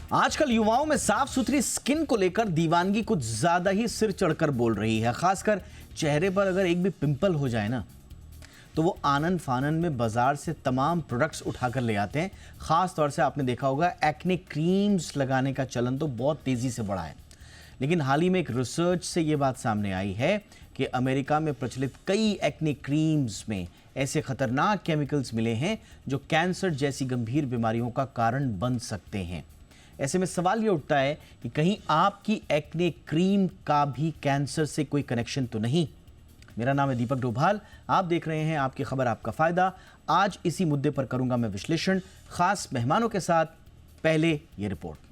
आजकल युवाओं में साफ सुथरी स्किन को लेकर दीवानगी कुछ ज्यादा ही सिर चढ़कर बोल रही है। खासकर चेहरे पर अगर एक भी पिंपल हो जाए ना, तो वो आनन फानन में बाजार से तमाम प्रोडक्ट्स उठाकर ले आते हैं। खास तौर से आपने देखा होगा एक्ने क्रीम्स लगाने का चलन तो बहुत तेजी से बढ़ा है। लेकिन हाल ही में एक रिसर्च से ये बात सामने आई है कि अमेरिका में प्रचलित कई एक्ने क्रीम्स में ऐसे खतरनाक केमिकल्स मिले हैं जो कैंसर जैसी गंभीर बीमारियों का कारण बन सकते हैं। ऐसे में सवाल ये उठता है कि कहीं आपकी एक्ने क्रीम का भी कैंसर से कोई कनेक्शन तो नहीं। मेरा नाम है दीपक डोभाल, आप देख रहे हैं आपकी खबर आपका फायदा। आज इसी मुद्दे पर करूंगा मैं विश्लेषण खास मेहमानों के साथ। पहले ये report.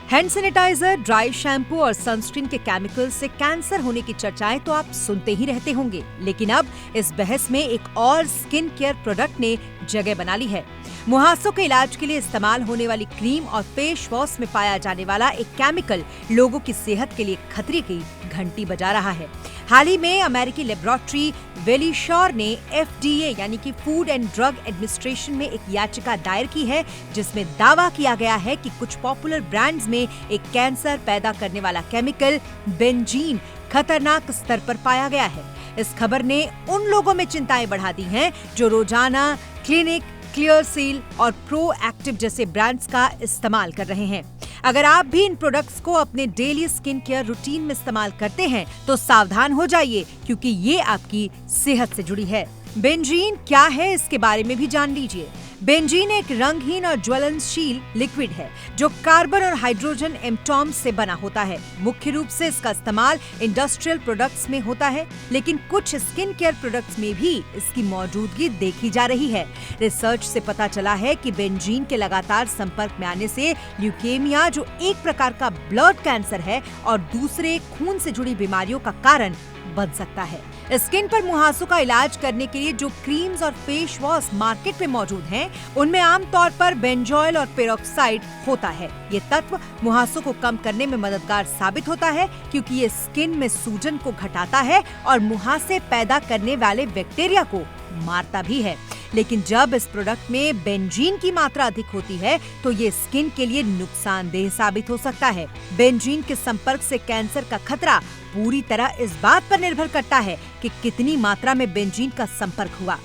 Hand sanitizer, dry shampoo और सनस्क्रीन के केमिकल से कैंसर होने की चर्चाएं तो आप सुनते ही रहते होंगे, लेकिन अब इस बहस में एक और स्किन केयर प्रोडक्ट ने जगह बना ली है। मुहासों के इलाज के लिए इस्तेमाल होने वाली क्रीम और फेस वॉश में पाया जाने वाला एक केमिकल लोगों की सेहत के लिए खतरे की घंटी बजा रहा है। हाल ही में अमेरिकी लेबोरेटरी वेलिशोर ने FDA यानी कि फूड एंड ड्रग एडमिनिस्ट्रेशन में एक याचिका दायर की है, जिसमें दावा किया गया है कि कुछ पॉपुलर ब्रांड्स में एक कैंसर पैदा करने वाला केमिकल बेंजीन खतरनाक स्तर पर पाया गया है। इस खबर ने उन लोगों में चिंताएं बढ़ा दी हैं जो रोजाना क्लिनिक, क्लियर सील और प्रो एक्टिव जैसे ब्रांड्स का इस्तेमाल कर रहे हैं। अगर आप भी इन प्रोडक्ट्स को अपने डेली स्किन केयर रूटीन में इस्तेमाल करते हैं तो सावधान हो जाइए, क्योंकि ये आपकी सेहत से जुड़ी है। बेंजीन क्या है, इसके बारे में भी जान लीजिए। बेंजीन एक रंगहीन और ज्वलनशील लिक्विड है जो कार्बन और हाइड्रोजन एटॉम्स से बना होता है। मुख्य रूप से इसका इस्तेमाल इंडस्ट्रियल प्रोडक्ट्स में होता है, लेकिन कुछ स्किन केयर प्रोडक्ट्स में भी इसकी मौजूदगी देखी जा रही है। रिसर्च से पता चला है कि बेंजीन के लगातार संपर्क में आने से ल्यूकेमिया, जो एक प्रकार का ब्लड कैंसर है, और दूसरे खून से जुड़ी बीमारियों का कारण बन सकता है। स्किन पर मुहासों का इलाज करने के लिए जो क्रीम्स और फेस वॉश मार्केट में मौजूद हैं, उनमें आमतौर पर बेंजोइल और पेरोक्साइड होता है। ये तत्व मुहासों को कम करने में मददगार साबित होता है, क्योंकि ये स्किन में सूजन को घटाता है और मुहासे पैदा करने वाले बैक्टीरिया को मारता भी है। लेकिन जब इस प्रोडक्ट में बेंजीन की मात्रा अधिक होती है तो ये स्किन के लिए नुकसानदेह साबित हो सकता है। बेंजीन के संपर्क से कैंसर का खतरा पूरी तरह इस बात पर निर्भर करता है कि कितनी मात्रा में बेंजीन का संपर्क हुआ,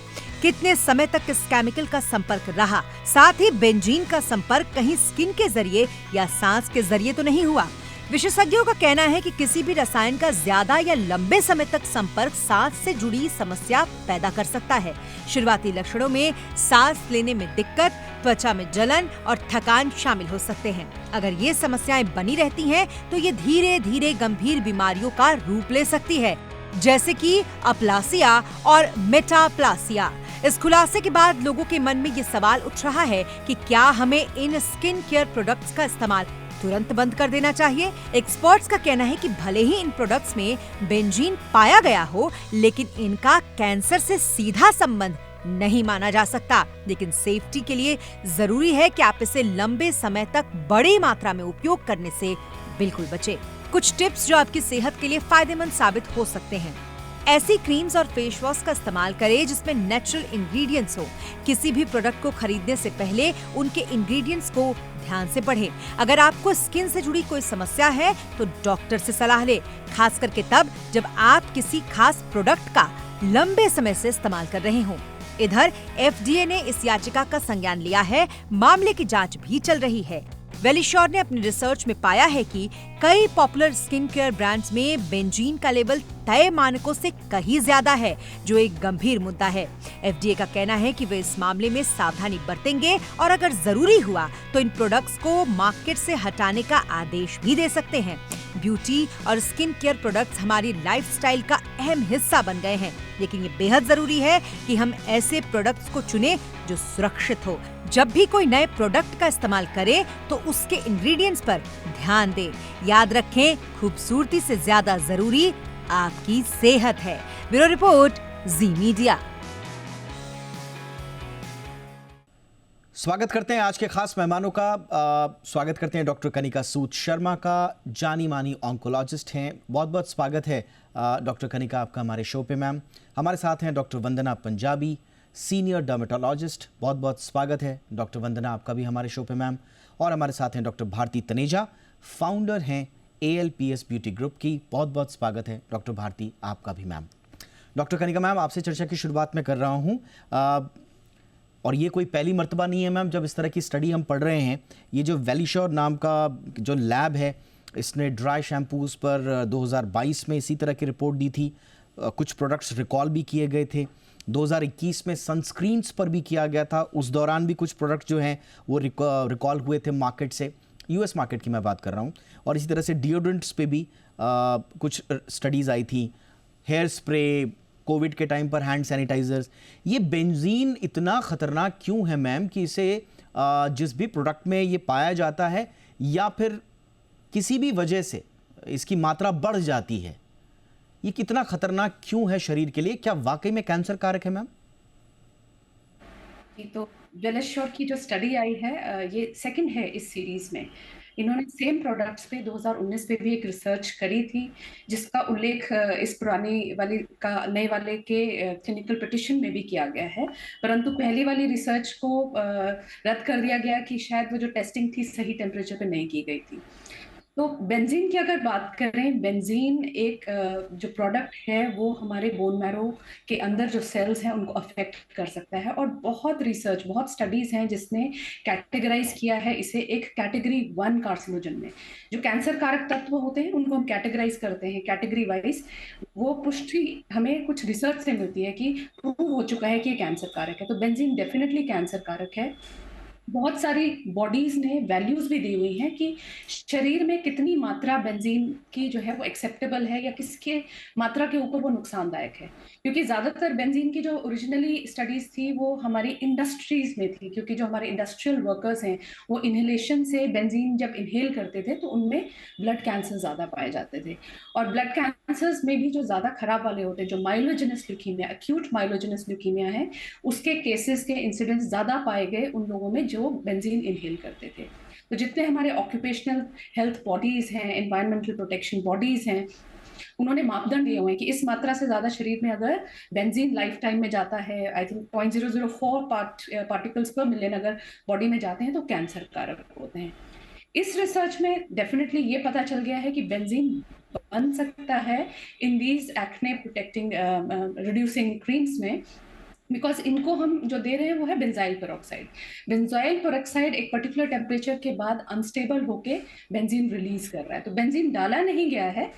कितने समय तक इस केमिकल का संपर्क रहा, साथ ही बेंजीन का संपर्क कहीं स्किन के जरिए या सांस के जरिए तो नहीं हुआ। विशेषज्ञों का कहना है कि किसी भी रसायन का ज्यादा या लंबे समय तक संपर्क सांस से जुड़ी समस्या पैदा कर सकता है। शुरुआती लक्षणों में सांस लेने में दिक्कत, त्वचा में जलन और थकान शामिल हो सकते हैं। अगर ये समस्याएं बनी रहती हैं, तो ये धीरे धीरे गंभीर बीमारियों का रूप ले सकती है, जैसे कि अप्लासिया और मेटाप्लासिया। इस खुलासे के बाद लोगों के मन में ये सवाल उठ रहा है कि क्या हमें इन स्किन केयर प्रोडक्ट्स का इस्तेमाल तुरंत बंद कर देना चाहिए। एक्सपर्ट्स का कहना है कि भले ही इन प्रोडक्ट्स में बेंजीन पाया गया हो, लेकिन इनका कैंसर से सीधा संबंध नहीं माना जा सकता। लेकिन सेफ्टी के लिए जरूरी है कि आप इसे लंबे समय तक बड़ी मात्रा में उपयोग करने से बिल्कुल बचें। कुछ टिप्स जो आपकी सेहत के लिए फायदेमंद साबित हो सकते हैं। ऐसी क्रीम्स और फेस वॉश का इस्तेमाल करें जिसमें नेचुरल इंग्रेडिएंट्स हो। किसी भी प्रोडक्ट को खरीदने से पहले उनके इंग्रेडिएंट्स को ध्यान से पढ़ें। अगर आपको स्किन से जुड़ी कोई समस्या है तो डॉक्टर से सलाह लें, खास करके तब जब आप किसी खास प्रोडक्ट का लंबे समय से इस्तेमाल कर रहे हों। इधर FDA ने इस याचिका का संज्ञान लिया है। मामले की जांच भी चल रही है। वेलिशोर ने अपनी रिसर्च में पाया है कि कई पॉपुलर स्किन केयर ब्रांड्स में बेंजीन का लेवल तय मानकों से कहीं ज्यादा है, जो एक गंभीर मुद्दा है। FDA का कहना है कि वे इस मामले में सावधानी बरतेंगे और अगर जरूरी हुआ तो इन प्रोडक्ट्स को मार्केट से हटाने का आदेश भी दे सकते हैं। ब्यूटी और स्किन केयर प्रोडक्ट्स हमारी लाइफस्टाइल का अहम हिस्सा बन गए हैं, लेकिन ये बेहद जरूरी है कि हम ऐसे प्रोडक्ट्स को चुनें जो सुरक्षित हो। जब भी कोई नए प्रोडक्ट का इस्तेमाल करें तो उसके इंग्रेडिएंट्स पर ध्यान दें। याद रखें, खूबसूरती से ज्यादा जरूरी आपकी सेहत है। ब्यूरो रिपोर्ट, जी मीडिया। स्वागत करते हैं आज के खास मेहमानों का। स्वागत करते हैं डॉक्टर कनिका सूद शर्मा का, जानी मानी ऑन्कोलॉजिस्ट हैं। बहुत बहुत स्वागत है डॉक्टर कनिका आपका हमारे शो पे। मैम, हमारे साथ हैं doctor Vandana Punjabi, senior dermatologist. बहुत बहुत स्वागत है डॉक्टर वंदना आपका भी हमारे शो पे मैम। और हमारे साथ हैं डॉक्टर भारती तनेजा, फाउंडर हैं ALPS ब्यूटी ग्रुप की। बहुत बहुत स्वागत है डॉक्टर भारती आपका भी मैम। डॉक्टर कनिका मैम, आपसे चर्चा की शुरुआत मैं कर रहा हूँ और ये कोई पहली मर्तबा नहीं है मैम जब इस तरह की स्टडी हम पढ़ रहे हैं। ये जो वेलिश्योर नाम का जो लैब है, इसने ड्राई शैम्पूज़ पर 2022 में इसी तरह की रिपोर्ट दी थी। कुछ प्रोडक्ट्स रिकॉल भी किए गए थे। 2021 में सनस्क्रीन्स पर भी किया गया था। उस दौरान भी कुछ प्रोडक्ट्स जो हैं वो रिकॉल हुए थे मार्केट से। US मार्केट की मैं बात कर रहा हूँ। और इसी तरह से डिओड्रेंट्स पे भी कुछ स्टडीज़ आई थी। हेयर स्प्रे, कोविड के टाइम पर हैंड सैनिटाइजर्स। ये बेंजीन इतना ख़तरनाक क्यों है मैम कि इसे जिस भी प्रोडक्ट में ये पाया जाता है या फिर किसी भी वजह से इसकी मात्रा बढ़ जाती है, ये कितना खतरनाक क्यों है शरीर के लिए? क्या वाकई में कैंसर कारक है मैम? तो वेलिश्योर की जो स्टडी आई है ये सेकंड है इस सीरीज में। इन्होंने सेम प्रोडक्ट्स पे 2019 पे भी एक रिसर्च करी थी, जिसका उल्लेख इस पुरानी वाली का नए वाले के क्लिनिकल पिटिशन में भी किया गया है। परंतु पहली वाली रिसर्च को रद्द कर दिया गया कि शायद वो जो टेस्टिंग थी सही टेम्परेचर पे नहीं की गई थी। तो बेंजीन की अगर बात करें, बेंजीन एक जो प्रोडक्ट है वो हमारे बोन मैरो के अंदर जो सेल्स हैं उनको अफेक्ट कर सकता है। और बहुत रिसर्च, बहुत स्टडीज हैं जिसने कैटेगराइज किया है इसे एक कैटेगरी 1 कार्सिनोजन में। जो कैंसर कारक तत्व होते हैं उनको हम कैटेगराइज करते हैं कैटेगरी वाइज। वो पुष्टि हमें कुछ रिसर्च से मिलती है कि प्रूव हो चुका है कि ये कैंसर कारक है। तो बेंजीन डेफिनेटली कैंसर कारक है। बहुत सारी बॉडीज ने वैल्यूज भी दी हुई हैं कि शरीर में कितनी मात्रा बेंजीन की जो है वो एक्सेप्टेबल है या किसके मात्रा के ऊपर वो नुकसानदायक है। क्योंकि ज्यादातर बेंजीन की जो ओरिजिनली स्टडीज थी वो हमारी इंडस्ट्रीज में थी, क्योंकि जो हमारे इंडस्ट्रियल वर्कर्स हैं वो इनहेलेशन से बेंजीन जब इनहेल करते थे तो उनमें ब्लड कैंसर ज्यादा पाए जाते थे। और ब्लड कैंसर्स में भी जो ज्यादा खराब वाले होते हैं, जो माइलोजेनस ल्यूकीमिया, एक्यूट माइलोजेनस ल्यूकीमिया है, उसके केसेस के इंसिडेंट्स ज्यादा पाए गए उन लोगों में जो बेंजीन इनहेल करते थे। तो जितने हमारे ऑक्यूपेशनल हेल्थ बॉडीज हैं, एनवायरमेंटल प्रोटेक्शन बॉडीज हैं, उन्होंने मापदंड दिए हुए हैं कि इस मात्रा से ज्यादा शरीर में अगर बेंजीन लाइफ टाइम में जाता है, आई थिंक 0.004 पार्टिकल्स पर मिलियन अगर बॉडी में जाते हैं तो कैंसर कारक होते हैं। इस रिसर्च में डेफिनेटली ये पता चल गया है कि बेंजीन बन सकता है in these acne protecting reducing creams में, बिकॉज इनको हम जो दे रहे हैं वो है बेंजाइल पेरोक्साइड। बेंजाइल पेरोक्साइड एक पर्टिकुलर टेम्परेचर के बाद अनस्टेबल होके बेंजीन रिलीज कर रहा है। तो बेंजीन डाला नहीं गया है,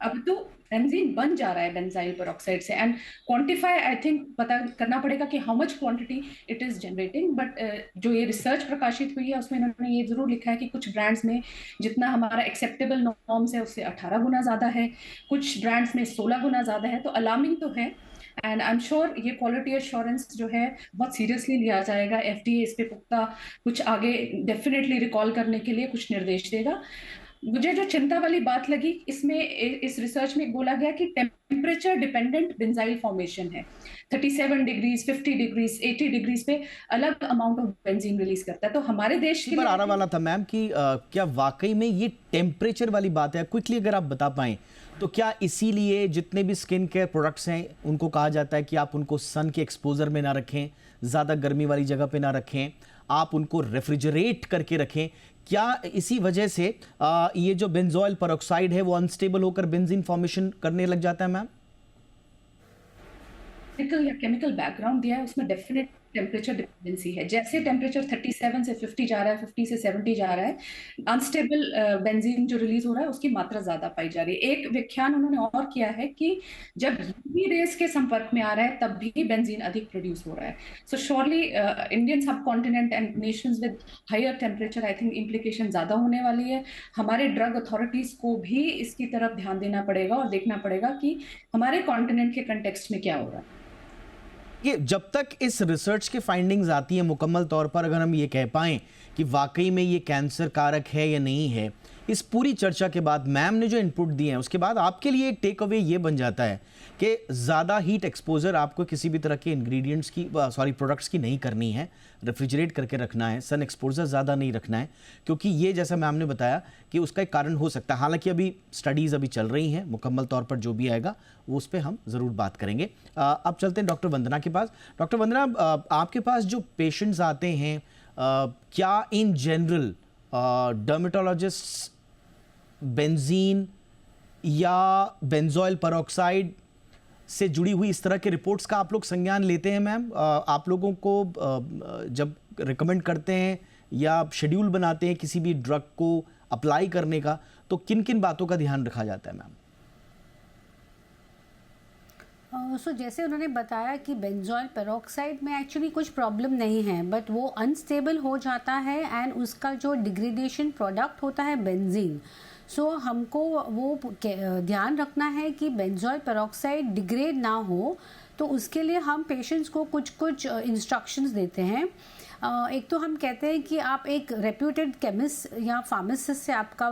अब तो बेंजीन बन जा रहा है बेंजाइल पेरोक्साइड से। एंड क्वांटिफाई आई थिंक पता करना पड़ेगा कि how much quantity it is generating. But जो ये रिसर्च प्रकाशित हुई है उसमें इन्होंने ये जरूर लिखा है कि कुछ ब्रांड्स में जितना हमारा एक्सेप्टेबल नॉर्म्स है उससे 18 गुना ज्यादा है, कुछ ब्रांड्स में 16 गुना ज्यादा है। तो अलार्मिंग तो है। एंड आई एम श्योर ये क्वालिटी एश्योरेंस जो है बहुत सीरियसली लिया जाएगा। FDA इस पे पुख्ता कुछ आगे डेफिनेटली रिकॉल करने के लिए कुछ निर्देश देगा। मुझे जो चिंता वाली बात लगी इसमें, इस रिसर्च में बोला गया कि टेम्परेचर डिपेंडेंट बेंजाइल फॉर्मेशन है। 37 डिग्रीज, 50 डिग्रीज, 80 डिग्रीज पे अलग अमाउंट ऑफ बेंजीन रिलीज करता है। तो हमारे देश के पर आने वाला था मैम कि क्या वाकई में ये टेम्परेचर वाली बात है? क्विकली अगर आप बता पाएं तो क्या इसीलिए जितने भी स्किन केयर प्रोडक्ट्स हैं उनको कहा जाता है कि आप उनको सन के एक्सपोजर में ना रखें, ज़्यादा गर्मी वाली जगह पे ना रखें, आप उनको रेफ्रिजरेट करके रखें? क्या इसी वजह से ये जो बेंजोइल पेरोक्साइड है वो अनस्टेबल होकर बेंजीन फॉर्मेशन करने लग जाता है मैम? या केमिकल बैकग्राउंड दिया है उसमें डेफिनेट टेम्परेचर डिपेंडेंसी है। जैसे टेम्परेचर 37 से 50 जा रहा है, 50 से 70 जा रहा है, अनस्टेबल बेंजीन जो रिलीज हो रहा है उसकी मात्रा ज्यादा पाई जा रही है। एक व्याख्यान उन्होंने और किया है कि जब यूवी रेस के संपर्क में आ रहा है तब भी बेंजीन अधिक प्रोड्यूस हो रहा है। So surely Indian subcontinent and nations with higher temperature I think implication ज्यादा होने वाली है। हमारे ड्रग अथॉरिटीज को भी इसकी तरफ ध्यान देना पड़ेगा और देखना पड़ेगा कि हमारे कॉन्टिनेंट के कंटेक्स्ट में क्या हो रहा है। ये जब तक इस रिसर्च के फाइंडिंग्स आती है मुकम्मल तौर पर, अगर हम ये कह पाएं कि वाकई में ये कैंसर कारक है या नहीं है, इस पूरी चर्चा के बाद, मैम ने जो इनपुट दिए हैं, उसके बाद आपके लिए एक टेक अवे ये बन जाता है कि ज़्यादा हीट एक्सपोजर आपको किसी भी तरह के इंग्रेडिएंट्स की प्रोडक्ट्स की नहीं करनी है, रेफ्रिजरेट करके रखना है, सन एक्सपोजर ज़्यादा नहीं रखना है, क्योंकि ये जैसा मैम ने बताया कि उसका एक कारण हो सकता है। हालांकि अभी स्टडीज़ अभी चल रही हैं, मुकम्मल तौर पर जो भी आएगा वो उस पर हम ज़रूर बात करेंगे। अब चलते हैं डॉक्टर वंदना के पास। डॉक्टर वंदना, आपके पास जो पेशेंट्स आते हैं, क्या इन जनरल डर्मेटोलॉजिस्ट बेंजीन या बेंजोइल पेरोक्साइड से जुड़ी हुई इस तरह के रिपोर्ट्स का आप लोग संज्ञान लेते हैं मैम? आप लोगों को जब रिकमेंड करते हैं या शेड्यूल बनाते हैं किसी भी ड्रग को अप्लाई करने का, तो किन किन बातों का ध्यान रखा जाता है मैम? जैसे उन्होंने बताया कि बेंजोइल पेरोक्साइड में एक्चुअली कुछ प्रॉब्लम नहीं है, बट वो अनस्टेबल हो जाता है एंड उसका जो डिग्रेडेशन प्रोडक्ट होता है बेंजीन, हमको वो ध्यान रखना है कि बेंजोइल पेरोक्साइड डिग्रेड ना हो। तो उसके लिए हम पेशेंट्स को कुछ इंस्ट्रक्शंस देते हैं। एक तो हम कहते हैं कि आप एक रेप्यूटेड केमिस्ट या फार्मासिस्ट से आपका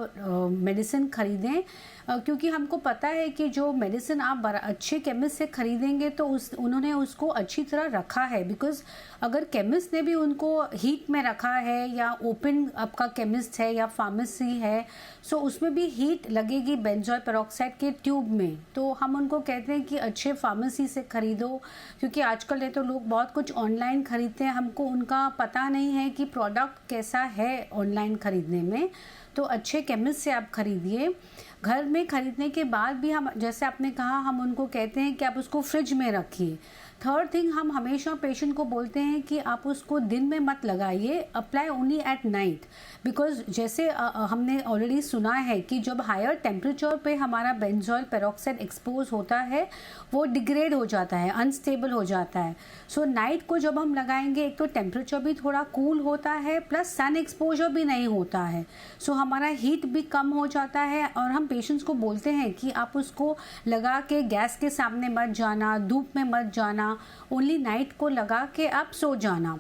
मेडिसिन खरीदें, क्योंकि हमको पता है कि जो मेडिसिन आप अच्छे केमिस्ट से खरीदेंगे तो उन्होंने उसको अच्छी तरह रखा है। बिकॉज अगर केमिस्ट ने भी उनको हीट में रखा है या ओपन आपका केमिस्ट है या फार्मेसी है, उसमें भी हीट लगेगी बेंजोइल पेरोक्साइड के ट्यूब में। तो हम उनको कहते हैं कि अच्छे फार्मेसी से खरीदो, क्योंकि आजकल तो लोग बहुत कुछ ऑनलाइन खरीदते हैं, हमको उनका पता नहीं है कि प्रोडक्ट कैसा है ऑनलाइन खरीदने में। तो अच्छे केमिस्ट से आप खरीदिए। घर में खरीदने के बाद भी हम, जैसे आपने कहा, हम उनको कहते हैं कि आप उसको फ्रिज में रखिए। थर्ड थिंग, हम हमेशा पेशेंट को बोलते हैं कि आप उसको दिन में मत लगाइए, apply only at night. Because जैसे हमने ऑलरेडी सुना है कि जब हायर टेम्परेचर पे हमारा बेंजोइल पेरोक्साइड एक्सपोज होता है वो डिग्रेड हो जाता है, अनस्टेबल हो जाता है। नाइट को जब हम लगाएंगे, एक तो टेम्परेचर भी थोड़ा कूल होता है, प्लस सन एक्सपोजर भी नहीं होता है, हमारा हीट भी कम हो जाता है। और हम पेशेंट्स को बोलते हैं कि आप उसको लगा के गैस के सामने मत जाना, धूप में मत जाना, ओनली नाइट को लगा के आप सो जाना।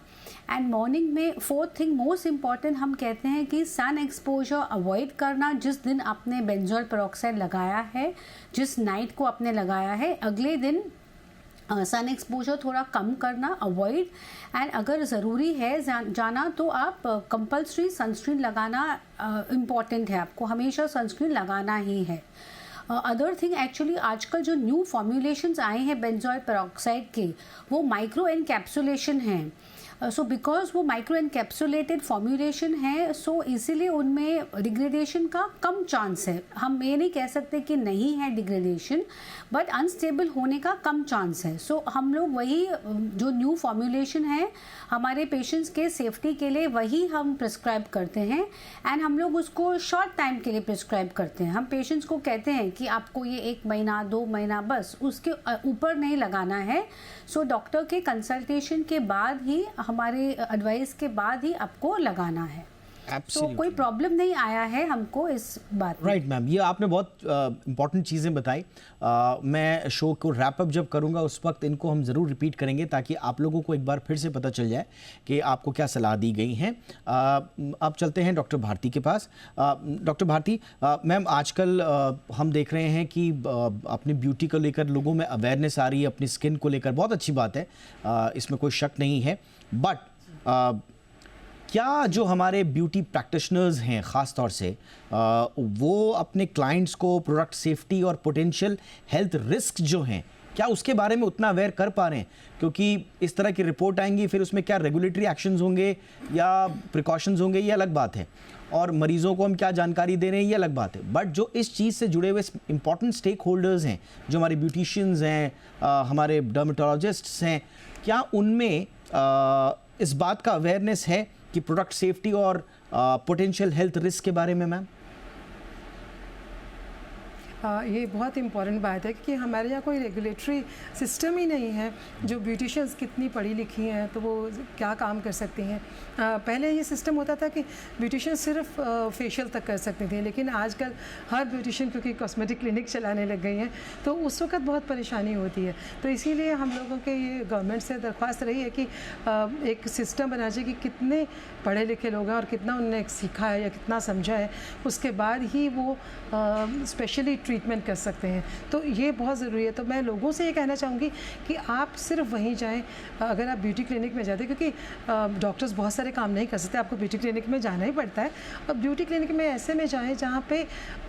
एंड मॉर्निंग में फोर्थ थिंग मोस्ट इम्पॉर्टेंट, हम कहते हैं कि सन एक्सपोजर अवॉइड करना। जिस दिन आपने बेंजोइल पेरोक्साइड लगाया है, जिस नाइट को आपने लगाया है, अगले दिन सन एक्सपोजर थोड़ा कम करना, अवॉइड। एंड अगर ज़रूरी है जाना तो आप कंपल्सरी सनस्क्रीन लगाना इम्पॉर्टेंट है, आपको हमेशा सनस्क्रीन लगाना ही है। अदर थिंग, एक्चुअली आजकल जो न्यू फॉर्मुलेशंस आए हैं बेंजोइल पेरोक्साइड के, वो माइक्रो एनकैप्सुलेशन हैं। बिकॉज वो माइक्रो एनकैप्सुलेटेड फॉर्मुलेशन है, इसीलिए उनमें डिग्रेडेशन का कम चांस है। हम ये नहीं कह सकते कि नहीं है डिग्रेडेशन, बट अनस्टेबल होने का कम चांस है। हम लोग वही जो न्यू फॉर्मुलेशन है हमारे पेशेंट्स के सेफ्टी के लिए वही हम प्रिस्क्राइब करते हैं। एंड हम लोग उसको शॉर्ट टाइम के लिए प्रिस्क्राइब करते हैं। हम पेशेंट्स को कहते हैं कि आपको ये 1 महीना 2 महीना, बस उसके ऊपर नहीं लगाना है। डॉक्टर के कंसल्टेशन के बाद ही, हमारे एडवाइस के बाद ही आपको लगाना है। कोई प्रॉब्लम नहीं आया है हमको इस बात में। राइट मैम, ये आपने बहुत इंपॉर्टेंट चीज़ें बताई। मैं शो को रैप अप जब करूंगा उस वक्त इनको हम ज़रूर रिपीट करेंगे, ताकि आप लोगों को एक बार फिर से पता चल जाए कि आपको क्या सलाह दी गई हैं। अब चलते हैं डॉक्टर भारती के पास। डॉक्टर भारती मैम, आजकल हम देख रहे हैं कि अपनी ब्यूटी को लेकर लोगों में अवेयरनेस आ रही है, अपनी स्किन को लेकर, बहुत अच्छी बात है, इसमें कोई शक नहीं है। बट क्या जो हमारे ब्यूटी प्रैक्टिशनर्स हैं ख़ास तौर से, वो अपने क्लाइंट्स को प्रोडक्ट सेफ्टी और पोटेंशियल हेल्थ रिस्क जो हैं, क्या उसके बारे में उतना अवेयर कर पा रहे हैं? क्योंकि इस तरह की रिपोर्ट आएंगी, फिर उसमें क्या रेगुलेटरी एक्शंस होंगे या प्रिकॉशंस होंगे, ये अलग बात है, और मरीजों को हम क्या जानकारी दे रहे हैं, ये अलग बात है। बट जो इस चीज़ से जुड़े हुए इंपॉर्टेंट स्टेक होल्डर्स हैं, जो हमारे ब्यूटिशियंस हैं, हमारे डर्मेटोलॉजिस्ट्स हैं, क्या उनमें इस बात का अवेयरनेस है कि प्रोडक्ट सेफ्टी और पोटेंशियल हेल्थ रिस्क के बारे में? मैम ये बहुत इम्पॉर्टेंट बात है कि हमारे यहाँ कोई रेगुलेटरी सिस्टम ही नहीं है जो ब्यूटिशियंस कितनी पढ़ी लिखी हैं तो वो क्या काम कर सकती हैं। पहले ये सिस्टम होता था कि ब्यूटिशियन सिर्फ फेशियल तक कर सकते थे, लेकिन आजकल हर ब्यूटिशियन क्योंकि कॉस्मेटिक क्लिनिक चलाने लग गई हैं तो उस वक्त बहुत परेशानी होती है। तो इसीलिए हम लोगों के ये गवर्नमेंट से दरख्वास्त रही है कि एक सिस्टम बना चाहिए कि कितने पढ़े लिखे लोग हैं और कितना उन्होंने सीखा है या कितना समझा है, उसके बाद ही वो स्पेशली ट्रीटमेंट कर सकते हैं। तो ये बहुत ज़रूरी है। तो मैं लोगों से ये कहना चाहूँगी कि आप सिर्फ वहीं जाएं अगर आप ब्यूटी क्लिनिक में जाते हैं, क्योंकि डॉक्टर्स बहुत सारे काम नहीं कर सकते, आपको ब्यूटी क्लिनिक में जाना ही पड़ता है। अब ब्यूटी क्लिनिक में ऐसे में जाएं जहाँ पे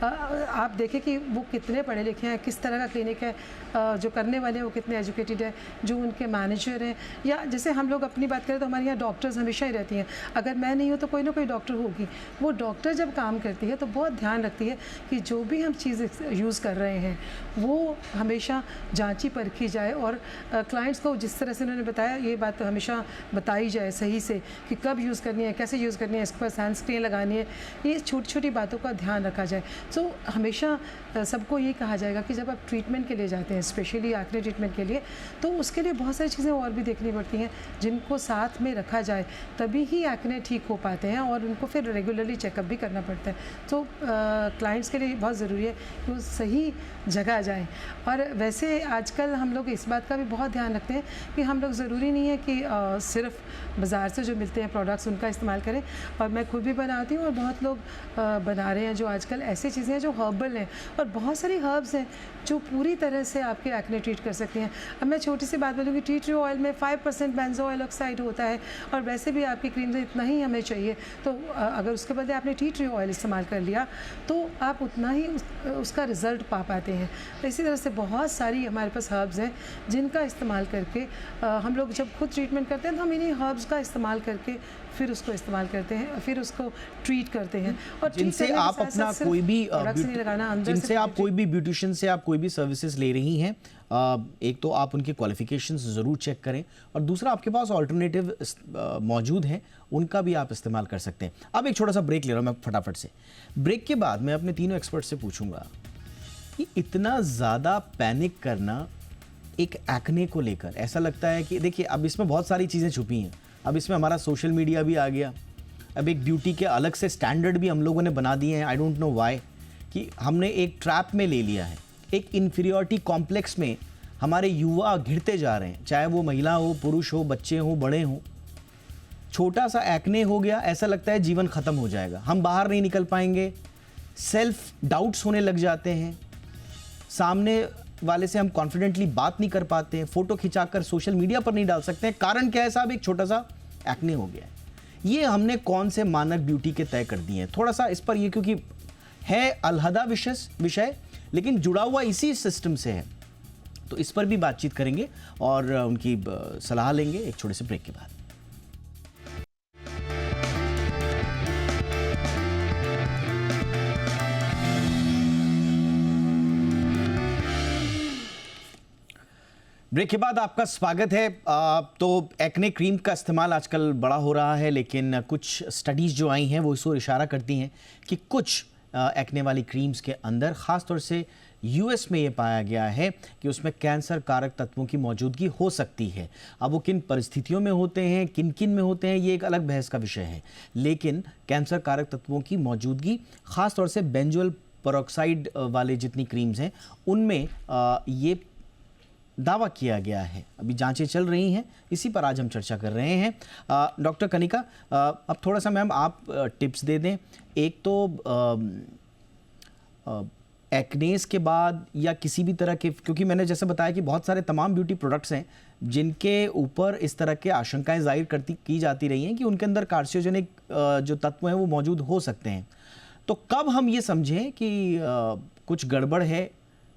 आप देखें कि वो कितने पढ़े लिखे हैं, किस तरह का क्लिनिक है, जो करने वाले हैं वो कितने एजुकेटेड है, जो उनके मैनेजर हैं, या जैसे हम लोग अपनी बात करें तो हमारे यहाँ डॉक्टर्स हमेशा ही रहती हैं। अगर मैं नहीं हूँ तो कोई ना कोई डॉक्टर होगी। वो डॉक्टर जब काम करती है तो बहुत ध्यान रखती है कि जो भी हम चीज़ यूज़ कर रहे हैं वो हमेशा जांची परखी जाए और क्लाइंट्स को जिस तरह से उन्होंने बताया ये बात तो हमेशा बताई जाए सही से कि कब यूज़ करनी है, कैसे यूज़ करनी है, इसके पर सनस्क्रीन लगानी है, ये छोटी छोटी बातों का ध्यान रखा जाए। सो हमेशा सबको ये कहा जाएगा कि जब आप ट्रीटमेंट के लिए जाते हैं, स्पेशली एक्ने ट्रीटमेंट के लिए, तो उसके लिए बहुत सारी चीज़ें और भी देखनी पड़ती हैं जिनको साथ में रखा जाए, तभी ही एक्ने ठीक हो पाते हैं और उनको फिर रेगुलरली चेकअप भी करना पड़ता है। तो क्लाइंट्स के लिए बहुत ज़रूरी है कि वो सही जगह जाएं। और वैसे आजकल हम लोग इस बात का भी बहुत ध्यान रखते हैं कि हम लोग ज़रूरी नहीं है कि सिर्फ बाज़ार से जो मिलते हैं प्रोडक्ट्स उनका इस्तेमाल करें। और मैं खुद भी बनाती हूँ और बहुत लोग बना रहे हैं जो आजकल ऐसी चीज़ें हैं जो हर्बल हैं, और बहुत सारी हर्ब्स हैं जो पूरी तरह से आपके एक्ने ट्रीट कर सकती हैं। अब मैं छोटी सी बात बोलूँगी, टी ट्री ऑयल में 5% बेंजोइल ऑक्साइड होता है और वैसे भी आपकी क्रीम से इतना ही हमें चाहिए। तो अगर उसके बदले आपने टी ट्री ऑयल इस्तेमाल कर लिया तो आप उतना ही उसका रिज़ल्ट पा पाते हैं। तो इसी तरह से बहुत सारी हमारे पास हर्ब्स हैं जिनका इस्तेमाल करके हम लोग जब खुद ट्रीटमेंट करते हैं तो हम इन्हीं हर्ब्स का इस्तेमाल करके फिर उसको इस्तेमाल करते हैं, फिर उसको ट्रीट करते हैं। और जिनसे आप अपना कोई भी जिनसे आप कोई भी ब्यूटिशियन से आप कोई भी सर्विसेज ले रही हैं, एक तो आप उनके क्वालिफिकेशंस ज़रूर चेक करें और दूसरा आपके पास ऑल्टरनेटिव मौजूद हैं, उनका भी आप इस्तेमाल कर सकते हैं। अब एक छोटा सा ब्रेक ले रहा हूँ मैं फटाफट से। ब्रेक के बाद मैं अपने तीनों एक्सपर्ट से पूछूंगा कि इतना ज़्यादा पैनिक करना एक एक्ने को लेकर, ऐसा लगता है कि देखिए अब इसमें बहुत सारी चीज़ें छुपी हैं। अब इसमें हमारा सोशल मीडिया भी आ गया, अब एक ब्यूटी के अलग से स्टैंडर्ड भी हम लोगों ने बना दिए हैं। आई डोंट नो व्हाई, कि हमने एक ट्रैप में ले लिया है, एक इन्फीरियरिटी कॉम्प्लेक्स में हमारे युवा घिरते जा रहे हैं, चाहे वो महिला हो, पुरुष हो, बच्चे हो, बड़े हों। छोटा सा एक्ने हो गया, ऐसा लगता है जीवन ख़त्म हो जाएगा, हम बाहर नहीं निकल पाएंगे, सेल्फ डाउट्स होने लग जाते हैं, सामने वाले से हम कॉन्फिडेंटली बात नहीं कर पाते हैं, फोटो खिंचाकर सोशल मीडिया पर नहीं डाल सकते हैं। कारण क्या है साहब? एक छोटा सा एक्ने हो गया है। ये हमने कौन से मानक ब्यूटी के तय कर दिए हैं? थोड़ा सा इस पर, ये क्योंकि है अलहदा विषय लेकिन जुड़ा हुआ इसी सिस्टम से है, तो इस पर भी बातचीत करेंगे और उनकी सलाह लेंगे एक छोटे से ब्रेक के बाद। ब्रेक के बाद आपका स्वागत है। तो एक्ने क्रीम का इस्तेमाल आजकल बड़ा हो रहा है, लेकिन कुछ स्टडीज़ जो आई हैं वो इस ओर इशारा करती हैं कि कुछ एक्ने वाली क्रीम्स के अंदर ख़ास तौर से यूएस में ये पाया गया है कि उसमें कैंसर कारक तत्वों की मौजूदगी हो सकती है। अब वो किन परिस्थितियों में होते हैं, किन किन में होते हैं, ये एक अलग बहस का विषय है, लेकिन कैंसर कारक तत्वों की मौजूदगी ख़ास तौर से बेंजोइल पेरोक्साइड वाले जितनी क्रीम्स हैं उनमें ये दावा किया गया है। अभी जांचें चल रही हैं, इसी पर आज हम चर्चा कर रहे हैं। डॉक्टर कनिका, अब थोड़ा सा मैम आप टिप्स दे दें। एक तो एक्नेस के बाद या किसी भी तरह के, क्योंकि मैंने जैसे बताया कि बहुत सारे तमाम ब्यूटी प्रोडक्ट्स हैं जिनके ऊपर इस तरह के आशंकाएं जाहिर की जाती रही हैं कि उनके अंदर कार्सिनोजेनिक जो तत्व हैं वो मौजूद हो सकते हैं। तो कब हम ये समझें कि कुछ गड़बड़ है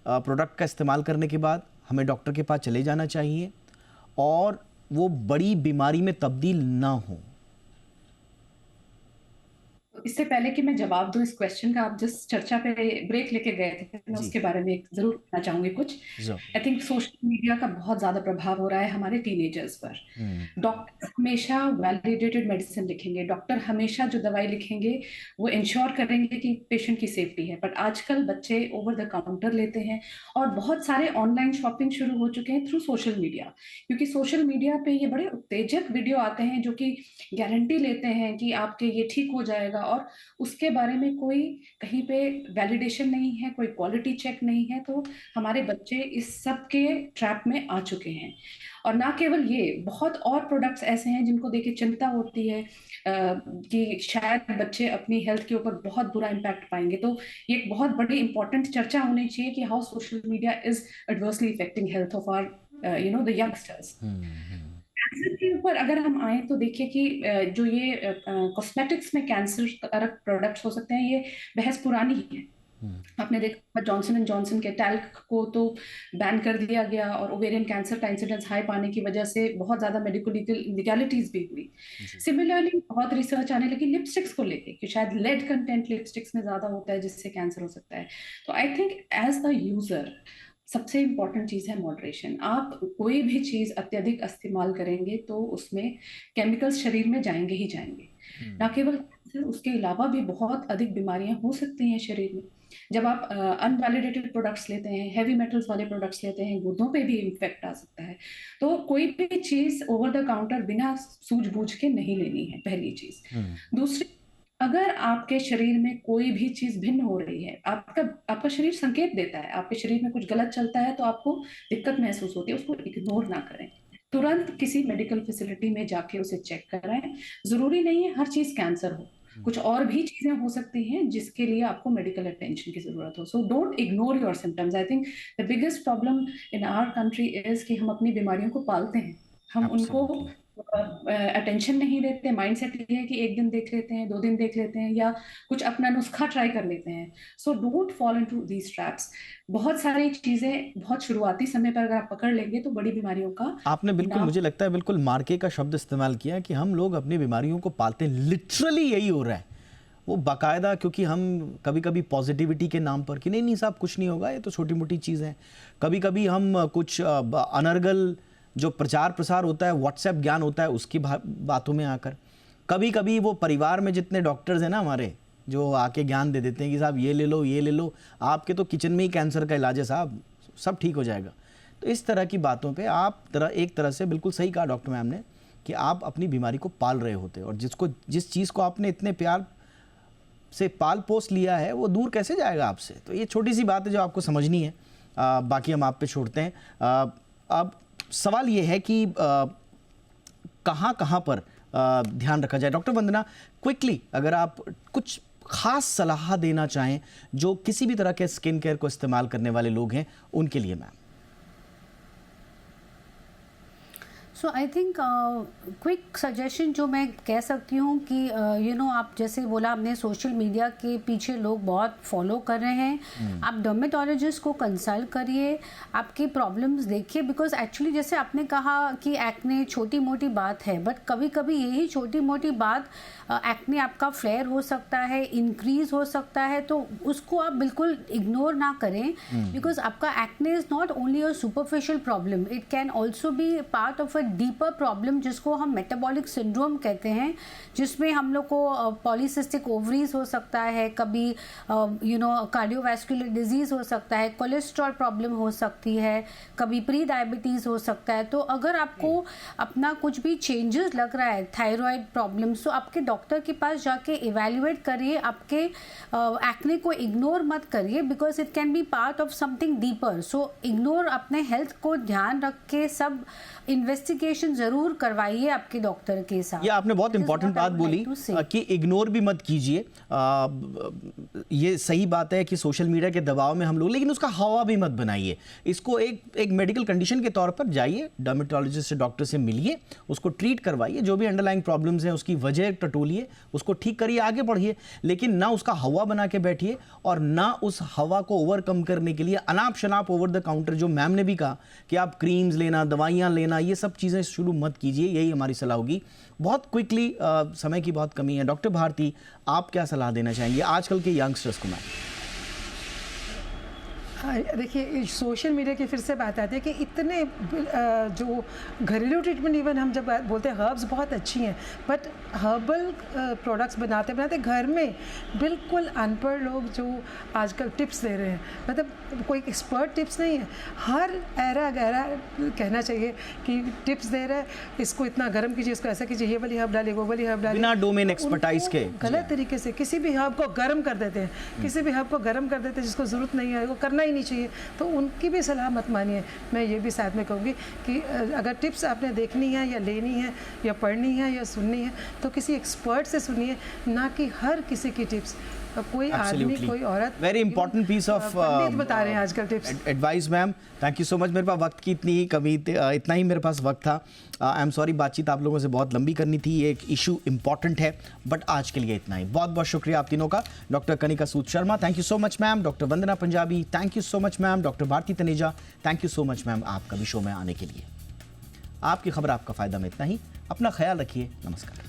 प्रोडक्ट का इस्तेमाल करने के बाद, हमें डॉक्टर के पास चले जाना चाहिए और वो बड़ी बीमारी में तब्दील ना हो? इससे पहले कि मैं जवाब दूं इस क्वेश्चन का, आप जिस चर्चा पे ब्रेक लेके गए थे, मैं जी उसके बारे में जरूर कहना चाहूंगी कुछ। जो आई थिंक सोशल मीडिया का बहुत ज्यादा प्रभाव हो रहा है हमारे टीनेजर्स पर। डॉक्टर हमेशा वैलिडेटेड मेडिसिन लिखेंगे, डॉक्टर हमेशा जो दवाई लिखेंगे वो इंश्योर करेंगे कि पेशेंट की सेफ्टी है, बट आजकल बच्चे ओवर द काउंटर लेते हैं और बहुत सारे ऑनलाइन शॉपिंग शुरू हो चुके हैं थ्रू सोशल मीडिया, क्योंकि सोशल मीडिया पे ये बड़े उत्तेजक वीडियो आते हैं जो कि गारंटी लेते हैं कि आपके ये ठीक हो जाएगा, और उसके बारे में कोई कहीं पे वैलिडेशन नहीं है, कोई क्वालिटी चेक नहीं है। तो हमारे बच्चे इस सब के ट्रैप में आ चुके हैं। और ना केवल ये, बहुत और प्रोडक्ट्स ऐसे हैं जिनको देख के चिंता होती है कि शायद बच्चे अपनी हेल्थ के ऊपर बहुत बुरा इम्पैक्ट पाएंगे। तो ये एक बहुत बड़ी इंपॉर्टेंट चर्चा होनी चाहिए कि how social media is adversely affecting health of our the youngsters. Cancer के ऊपर अगर हम आए तो देखिए कि जो ये कॉस्मेटिक्स में कैंसर कारक प्रोडक्ट्स हो सकते हैं, ये बहस पुरानी ही है। आपने देखा जॉनसन एंड जॉनसन के टैल्क को तो बैन कर दिया गया, और ओवेरियन कैंसर का इंसिडेंस हाई पाने की वजह से बहुत ज्यादा मेडिकल लीगैलिटीज भी हुई। सिमिलरली बहुत रिसर्च आने लगी लिपस्टिक्स को लेके कि शायद लेड कंटेंट लिपस्टिक्स में ज्यादा होता है जिससे कैंसर हो सकता है। तो I think as a user सबसे इम्पॉर्टेंट चीज है मॉडरेशन। आप कोई भी चीज अत्यधिक इस्तेमाल करेंगे तो उसमें केमिकल्स शरीर में जाएंगे ही जाएंगे। ना केवल कैंसर, उसके अलावा भी बहुत अधिक बीमारियां हो सकती हैं शरीर में। जब आप अनवैलिडेटेड प्रोडक्ट्स लेते हैं, हैवी मेटल्स वाले प्रोडक्ट्स लेते हैं, गुर्दों पे भी इम्फेक्ट आ सकता है। तो कोई भी चीज ओवर द काउंटर बिना सूझबूझ के नहीं लेनी है, पहली चीज। दूसरी, अगर आपके शरीर में कोई भी चीज भिन्न हो रही है, आपका शरीर संकेत देता है, आपके शरीर में कुछ गलत चलता है तो आपको दिक्कत महसूस होती है, उसको इग्नोर ना करें। तुरंत किसी मेडिकल फैसिलिटी में जाके उसे चेक कराएं। जरूरी नहीं है हर चीज कैंसर हो, कुछ और भी चीजें हो सकती हैं जिसके लिए आपको मेडिकल अटेंशन की जरूरत हो। So don't ignore your symptoms. I think the biggest problem in our country is कि हम अपनी बीमारियों को पालते हैं, हम उनको अटेंशन नहीं देते। माइंडसेट ये है कि एक दिन देख लेते हैं, 2 दिन देख लेते हैं, या कुछ अपना नुस्खा ट्राई कर लेते हैं। So don't fall into these traps. बहुत सारी चीजें बहुत शुरुआती समय पर अगर आप पकड़ लेंगे तो बड़ी बीमारियों का आपने बिल्कुल, मुझे लगता है बिल्कुल मार्के का शब्द इस्तेमाल किया कि हम लोग अपनी बीमारियों को पालते हैं। लिटरली यही हो रहा है, वो बाकायदा, क्योंकि हम कभी कभी पॉजिटिविटी के नाम पर कि नहीं नहीं साहब कुछ नहीं होगा, ये तो छोटी मोटी चीज़ है। कभी कभी हम कुछ अनर्गल जो प्रचार प्रसार होता है, व्हाट्सएप ज्ञान होता है, उसकी बातों में आकर कभी कभी वो परिवार में जितने डॉक्टर्स हैं ना हमारे, जो आके ज्ञान दे देते हैं कि साहब ये ले लो, ये ले लो, आपके तो किचन में ही कैंसर का इलाज है साहब, सब ठीक हो जाएगा। तो इस तरह की बातों पे आप एक तरह से बिल्कुल सही कहा डॉक्टर मैम ने कि आप अपनी बीमारी को पाल रहे होते हैं, और जिस चीज़ को आपने इतने प्यार से पाल पोस लिया है वो दूर कैसे जाएगा आपसे। तो ये छोटी सी बात है जो आपको समझनी है। बाकी हम आप पे छोड़ते हैं। अब सवाल ये है कि कहाँ कहाँ पर ध्यान रखा जाए। डॉक्टर वंदना, क्विकली अगर आप कुछ खास सलाह देना चाहें जो किसी भी तरह के स्किन केयर को इस्तेमाल करने वाले लोग हैं उनके लिए ma'am. So I think quick suggestion जो मैं कह सकती हूँ कि आप जैसे बोला, आपने सोशल मीडिया के पीछे लोग बहुत फॉलो कर रहे हैं। आप डर्मेटोलॉजिस्ट को कंसल्ट करिए, आपकी प्रॉब्लम्स देखिए, बिकॉज एक्चुअली जैसे आपने कहा कि एक्ने छोटी मोटी बात है, बट कभी कभी यही छोटी मोटी बात एक्ने आपका फ्लेयर हो सकता है, इंक्रीज हो सकता है। तो उसको आप बिल्कुल इग्नोर ना करें, बिकॉज आपका acne is not only a superficial problem, it can also be part of a deeper problem जिसको हम मेटाबॉलिक सिंड्रोम कहते हैं, जिसमें हम लोग को पॉलीसिस्टिक ओवरीज हो सकता है, कभी कार्डियोवैस्कुलर डिजीज हो सकता है, कोलेस्ट्रॉल प्रॉब्लम हो सकती है, कभी प्री डायबिटीज हो सकता है। तो अगर आपको अपना कुछ भी चेंजेस लग रहा है, थायराइड प्रॉब्लम, तो आपके डॉक्टर के पास जाके इवेल्युएट करिए। आपके एक्ने को इग्नोर मत करिए, because it can be part of something deeper. So ignore, अपने हेल्थ को ध्यान रख के सब इन्वेस्टिगेशन जरूर करवाइए आपके डॉक्टर के साथ। ये आपने बहुत इंपॉर्टेंट बात बोली कि इग्नोर भी मत कीजिए। ये सही बात है कि सोशल मीडिया के दबाव में हम लोग, लेकिन उसका हवा भी मत बनाइए। इसको एक मेडिकल कंडीशन के तौर पर जाइए, डर्मेटोलॉजिस्ट से, डॉक्टर से मिलिए, उसको ट्रीट करवाइए, जो भी अंडरलाइंग प्रॉब्लम्स हैं उसकी वजह टटोलिए, उसको ठीक करिए, आगे बढ़िए। लेकिन ना उसका हवा बना के बैठिए, और ना उस हवा को ओवरकम करने के लिए अनाप शनाप ओवर द काउंटर, जो मैम ने भी कहा कि आप क्रीम्स लेना, दवाइयाँ लेना, ये सब चीज़ चीज़ें शुरू मत कीजिए, यही हमारी सलाह होगी। बहुत क्विकली, समय की बहुत कमी है, डॉक्टर भारती आप क्या सलाह देना चाहेंगे आजकल के यंगस्टर्स को? मैम देखिए, सोशल मीडिया की फिर से बात आती है कि इतने जो घरेलू ट्रीटमेंट, इवन हम जब बोलते हैं हर्ब्स बहुत अच्छी हैं, बट हर्बल प्रोडक्ट्स बनाते बनाते घर में बिल्कुल अनपढ़ लोग जो आजकल टिप्स दे रहे हैं, मतलब कोई एक्सपर्ट टिप्स नहीं है, हर ऐरा गहरा कहना चाहिए कि टिप्स दे रहा है, इसको इतना गर्म कीजिए, इसको ऐसा कीजिए, ये वाली हर्ब डालिए, वो वाली हर्ब डालिए, बिना डोमेन एक्सपर्टाइज के गलत तरीके से किसी भी हर्ब को गर्म कर देते हैं, किसी भी हर्ब को गर्म कर देते हैं जिसको ज़रूरत नहीं है, वो करना ही नहीं चाहिए। तो उनकी भी सलाह मत मानिए। मैं ये भी साथ में कहूँगी कि अगर टिप्स आपने देखनी है या लेनी है या पढ़नी है या सुननी है तो किसी एक्सपर्ट से सुनिए, ना कि हर किसी की टिप्स। कोई आदमी, कोई औरत, वेरी इंपॉर्टेंट पीस ऑफ बता रहे हैं आजकल tips, advice. Ma'am thank you so much. मेरे पास वक्त की इतनी ही कमी, इतना ही मेरे पास वक्त था। आई एम सॉरी, बातचीत आप लोगों से बहुत लंबी करनी थी, ये एक इशू इंपॉर्टेंट है, बट आज के लिए इतना ही। बहुत बहुत शुक्रिया आप तीनों का। Doctor Kanika Sood Sharma, thank you so much ma'am. Doctor Vandana Punjabi, thank you so much ma'am. Doctor Bharti Taneja, thank you so much ma'am आपका भी शो में आने के लिए। आपकी खबर आपका फ़ायदा में इतना ही। अपना ख्याल रखिए। नमस्कार।